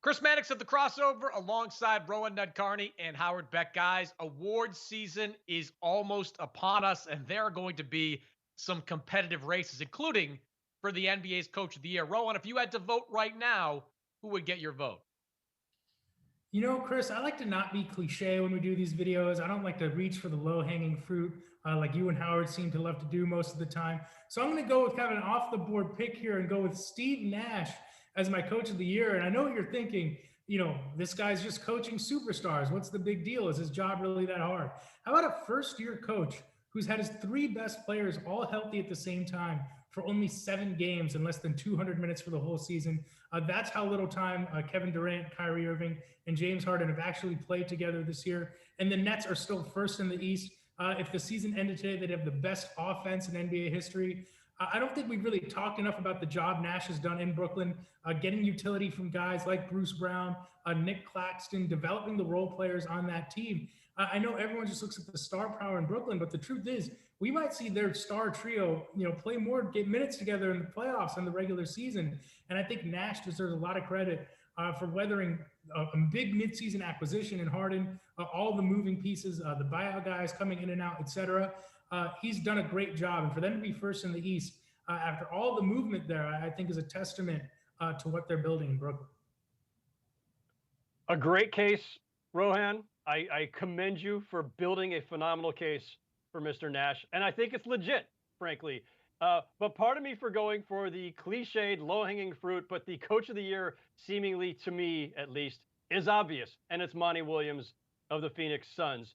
Chris Mannix of the Crossover alongside Rowan Nudcarney and Howard Beck. Guys, awards season is almost upon us, and there are going to be some competitive races, including for the NBA's Coach of the Year. Rowan, if you had to vote right now, who would get your vote? You know, Chris, I like to not be cliche when we do these videos. I don't like to reach for the low hanging fruit like you and Howard seem to love to do most of the time. So I'm going to go with kind of an off the board pick here and go with Steve Nash as my coach of the year. And I know what you're thinking, this guy's just coaching superstars. What's the big deal? Is his job really that hard? How about a first year coach who's had his three best players all healthy at the same time for only 7 games and less than 200 minutes for the whole season? That's how little time Kevin Durant, Kyrie Irving, and James Harden have actually played together this year. And the Nets are still first in the East. If the season ended today, they'd have the best offense in NBA history. I don't think we've really talked enough about the job Nash has done in Brooklyn, getting utility from guys like Bruce Brown, Nick Claxton, developing the role players on that team. I know everyone just looks at the star power in Brooklyn, but the truth is we might see their star trio, play more, get minutes together in the playoffs and the regular season. And I think Nash deserves a lot of credit for weathering a big midseason acquisition in Harden, all the moving pieces, the buyout guys coming in and out, etc. He's done a great job. And for them to be first in the East after all the movement there, I think is a testament to what they're building in Brooklyn. A great case, Rohan. I commend you for building a phenomenal case for Mr. Nash. And I think it's legit, frankly. But part of me for going for the cliched, low-hanging fruit, but the coach of the year, seemingly to me at least, is obvious. And it's Monty Williams of the Phoenix Suns.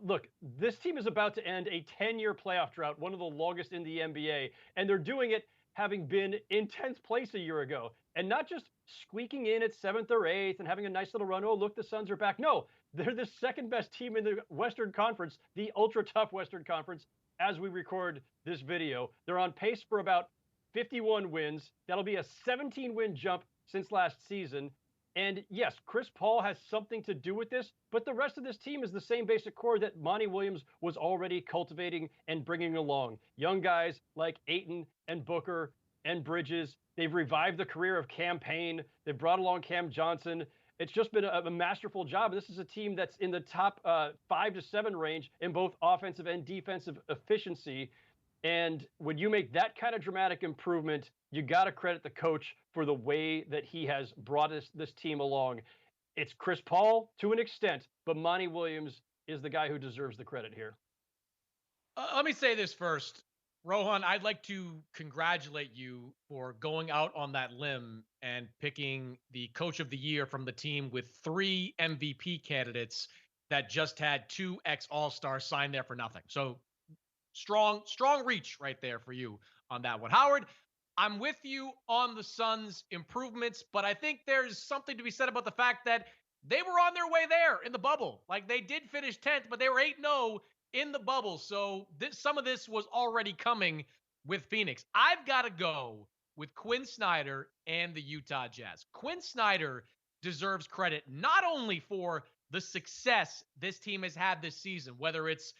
Look, this team is about to end a 10-year playoff drought, one of the longest in the NBA. And they're doing it having been in 10th place a year ago. And not just squeaking in at 7th or 8th and having a nice little run. Oh, look, the Suns are back. No, they're the second best team in the Western Conference, the ultra tough Western Conference, as we record this video. They're on pace for about 51 wins. That'll be a 17-win jump since last season. And yes, Chris Paul has something to do with this, but the rest of this team is the same basic core that Monty Williams was already cultivating and bringing along. Young guys like Ayton and Booker and Bridges. They've revived the career of Cam Payne. They've brought along Cam Johnson. It's just been a masterful job. This is a team that's in the top 5 to 7 range in both offensive and defensive efficiency. And when you make that kind of dramatic improvement, you got to credit the coach for the way that he has brought this team along. It's Chris Paul to an extent, but Monty Williams is the guy who deserves the credit here. Let me say this first. Rohan, I'd like to congratulate you for going out on that limb and picking the coach of the year from the team with 3 MVP candidates that just had 2 ex-All-Stars signed there for nothing. So strong reach right there for you on that one. Howard, I'm with you on the Suns' improvements, but I think there's something to be said about the fact that they were on their way there in the bubble. Like, they did finish 10th, but they were 8-0 in the bubble. So some of this was already coming with Phoenix. I've got to go with Quinn Snyder and the Utah Jazz. Quinn Snyder deserves credit not only for the success this team has had this season, whether it's,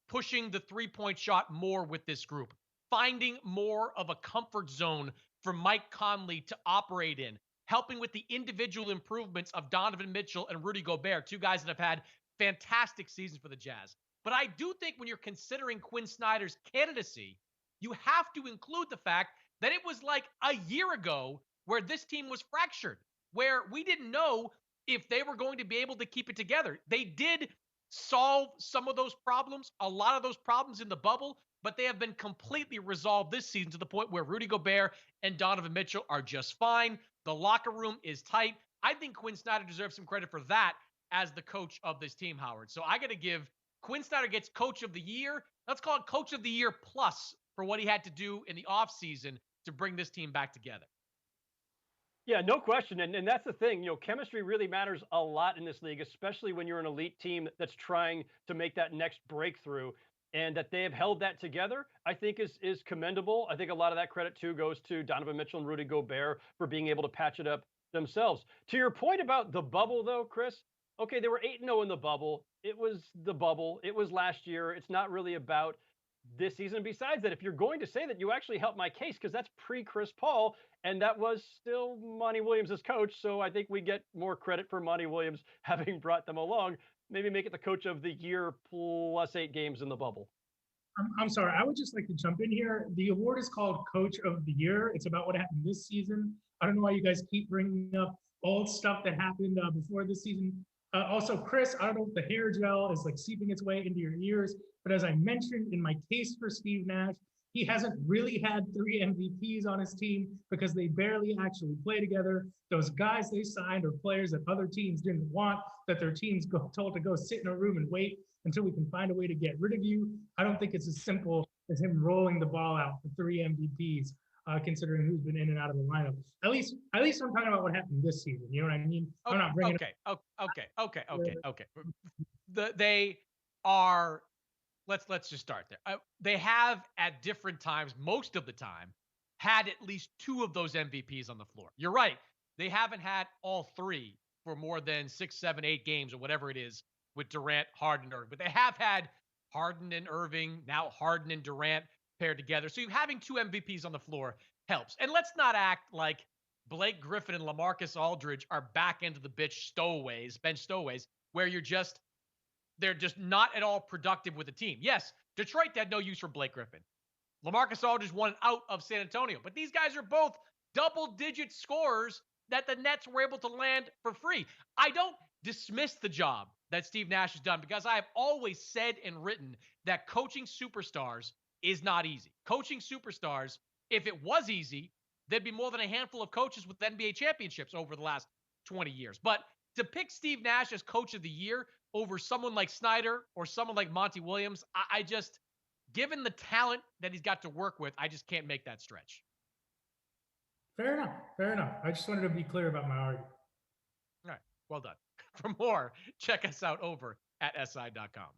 pushing the three-point shot more with this group, finding more of a comfort zone for Mike Conley to operate in, helping with the individual improvements of Donovan Mitchell and Rudy Gobert, 2 guys that have had fantastic seasons for the Jazz. But I do think when you're considering Quinn Snyder's candidacy, you have to include the fact that it was like a year ago where this team was fractured, where we didn't know if they were going to be able to keep it together. They did solve some of those problems, a lot of those problems in the bubble, but they have been completely resolved this season to the point where Rudy Gobert and Donovan Mitchell are just fine. The locker room is tight. I think Quinn Snyder deserves some credit for that as the coach of this team, Howard. So I got to give Quinn Snyder gets coach of the year. Let's call it coach of the year plus for what he had to do in the offseason to bring this team back together. Yeah, no question. And that's the thing. Chemistry really matters a lot in this league, especially when you're an elite team that's trying to make that next breakthrough. And that they have held that together, I think is commendable. I think a lot of that credit, too, goes to Donovan Mitchell and Rudy Gobert for being able to patch it up themselves. To your point about the bubble, though, Chris, okay, they were 8-0 in the bubble. It was the bubble. It was last year. It's not really about this season. Besides that, if you're going to say that, you actually helped my case because that's pre-Chris Paul, and that was still Monty Williams' coach. So I think we get more credit for Monty Williams having brought them along. Maybe make it the coach of the year plus 8 games in the bubble. I'm sorry. I would just like to jump in here. The award is called Coach of the Year. It's about what happened this season. I don't know why you guys keep bringing up old stuff that happened before this season. Also, Chris, I don't know if the hair gel is like seeping its way into your ears, but as I mentioned in my case for Steve Nash, he hasn't really had 3 MVPs on his team because they barely actually play together. Those guys they signed are players that other teams didn't want, that their teams told to go sit in a room and wait until we can find a way to get rid of you. I don't think it's as simple as him rolling the ball out for 3 MVPs, considering who's been in and out of the lineup. At least I'm talking about what happened this season. You know what I mean? I'm not bringing. Okay. They are. Let's just start there. They have at different times, most of the time, had at least 2 of those MVPs on the floor. You're right. They haven't had all 3 for more than 6, 7, 8 games or whatever it is with Durant, Harden, Irving. But they have had Harden and Irving, now Harden and Durant paired together. So having 2 MVPs on the floor helps. And let's not act like Blake Griffin and LaMarcus Aldridge are back into the bench stowaways, where they're just not at all productive with the team. Yes, Detroit had no use for Blake Griffin. LaMarcus Aldridge won out of San Antonio. But these guys are both double-digit scorers that the Nets were able to land for free. I don't dismiss the job that Steve Nash has done because I have always said and written that coaching superstars is not easy. Coaching superstars, if it was easy, there'd be more than a handful of coaches with NBA championships over the last 20 years. But to pick Steve Nash as coach of the year over someone like Snyder or someone like Monty Williams, I just, given the talent that he's got to work with, I just can't make that stretch. Fair enough. I just wanted to be clear about my argument. All right. Well done. For more, check us out over at SI.com.